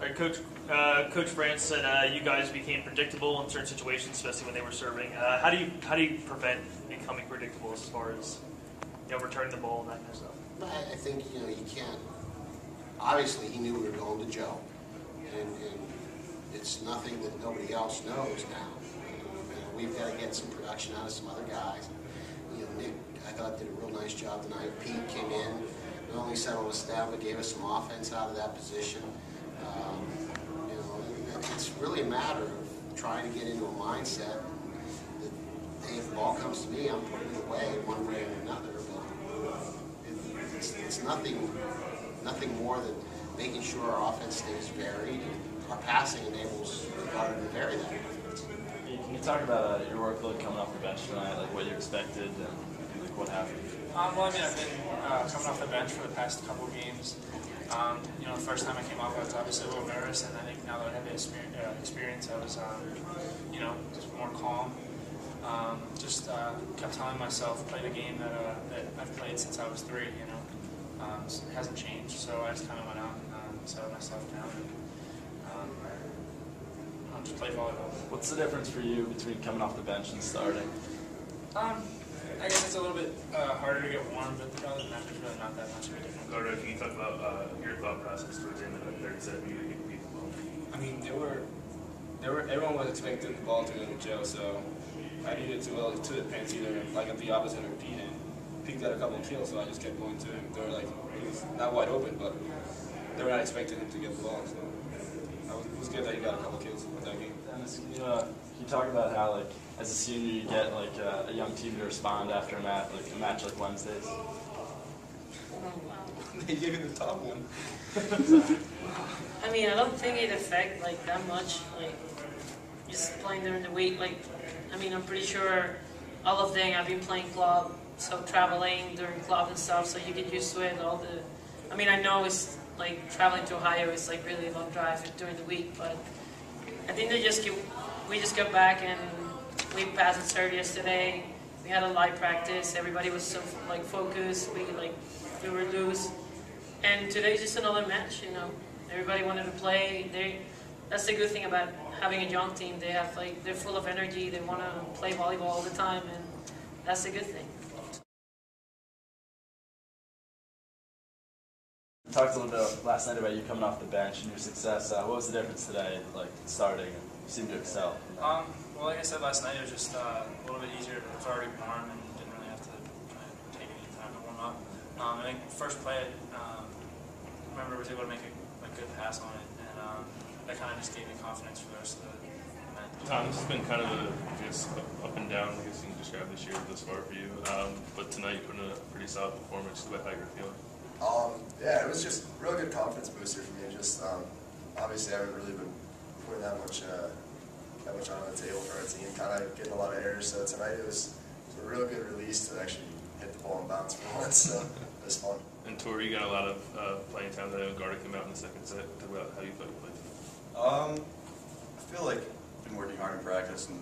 All right, Coach France said you guys became predictable in certain situations, especially when they were serving. How do you prevent becoming predictable as far as returning the ball and that kind of stuff? I think you can't. Obviously, he knew we were going to Joe, and it's nothing that nobody else knows now. We've got to get some production out of some other guys. Nick, I thought, did a real nice job tonight. Pete came in, not only settled us down, but gave us some offense out of that position. It's really a matter of trying to get into a mindset that, hey, if the ball comes to me, I'm putting it away one way or another. But it's nothing more than making sure our offense stays varied and our passing enables the guard to vary that offense. Can you talk about your workload coming off the bench tonight, like what you expected and like what happened? Well, I've been coming off the bench for the past couple games. The first time I came off, I was obviously a little nervous, and I think now that I have the experience, I was, just more calm. Kept telling myself, play the game that I've played since I was 3. It hasn't changed, so I just kind of went out and settled myself down and just play volleyball. What's the difference for you between coming off the bench and starting? I guess it's a little bit harder to get warm, but other than that, there's really not that much of a difference. Gordo, can you talk about your thought process towards the end of the third set when you beat the ball? I mean, everyone was expecting the ball to go to Joe, so I needed to the pants either like at the opposite or Pete, and Pete got a couple of kills, so I just kept going to him. They were like, he was not wide open, but they were not expecting him to get the ball, so it was good that he got a couple of kills with that game. Dennis, can you talk about how, like, as a senior, you get like a young team to respond after a match like Wednesdays? They gave you the top one. I mean, I don't think it affects that much. Just playing during the week. I'm pretty sure all of them have been playing club, so traveling during club and stuff, so you get used to it. I know it's like traveling to Ohio is like really a long drive during the week, but I think we just got back and we passed the serve yesterday. We had a light practice. Everybody was so focused. We were loose. And today's just another match. Everybody wanted to play. That's the good thing about having a young team. They have they're full of energy. They want to play volleyball all the time, and that's a good thing. We talked a little bit last night about you coming off the bench and your success. What was the difference today, starting? And you seemed to excel. Well, like I said last night, it was just a little bit easier. It was already warm and didn't really have to take any time to warm up. I think first play, I remember I was able to make a good pass on it, and that kind of just gave me confidence for the rest of the match. Tom, this has been kind of up and down, I guess you can describe this year thus far for you. But tonight you put in a pretty solid performance. Just about how you're feeling. Yeah, it was just a real good confidence booster for me. Obviously I haven't really been putting that much on the table for our team, kind of getting a lot of errors. So tonight it was a real good release to actually hit the ball and bounce for once. So it was fun. And Tori, you got a lot of playing time today. Garda came out in the second set. Talk about how you thought you played. I feel like I've been working hard in practice and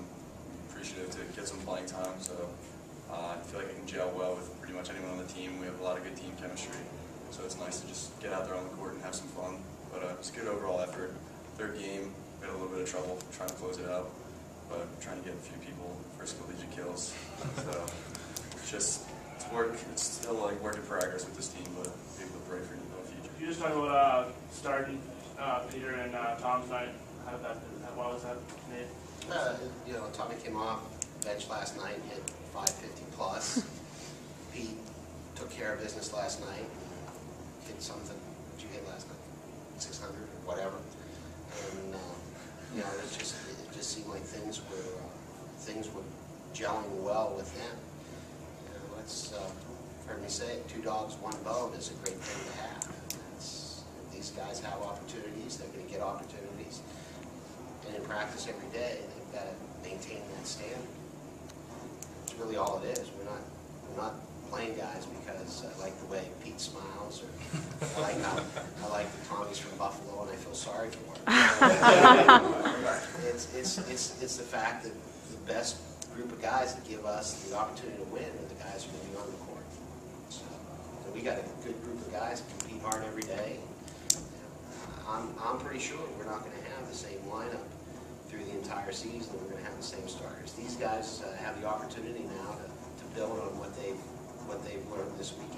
appreciative to get some playing time. So I feel like I can gel well with pretty much anyone on the team. We have a lot of good team chemistry. So it's nice to just get out there on the court and have some fun. But it's a good overall effort. Third game, we had a little bit of trouble trying to close it out, but trying to get a few people first collegiate kills. So it's work. It's still work in progress with this team, but people are bright for the future. You just talk about starting Peter and Tom's night. What was that made? Tommy came off bench last night and hit 550 plus. Pete took care of business last night. Hit something. What did you hit last night? 600 or whatever. And it just seemed like things were gelling well with him. It's heard me say it. 2 dogs, 1 bone is a great thing to have. These guys have opportunities. They're going to get opportunities. And in practice every day, they've got to maintain that standard. It's really all it is. We're not playing guys because I like the way Pete smiles, or I like the Tommies from Buffalo and I feel sorry for him. It's the fact that the best group of guys that give us the opportunity to win are the guys who are going to be on the court. So we got a good group of guys that compete hard every day. I'm pretty sure we're not going to have the same lineup through the entire season. We're going to have the same starters. These guys have the opportunity now to build on what they've learned this week.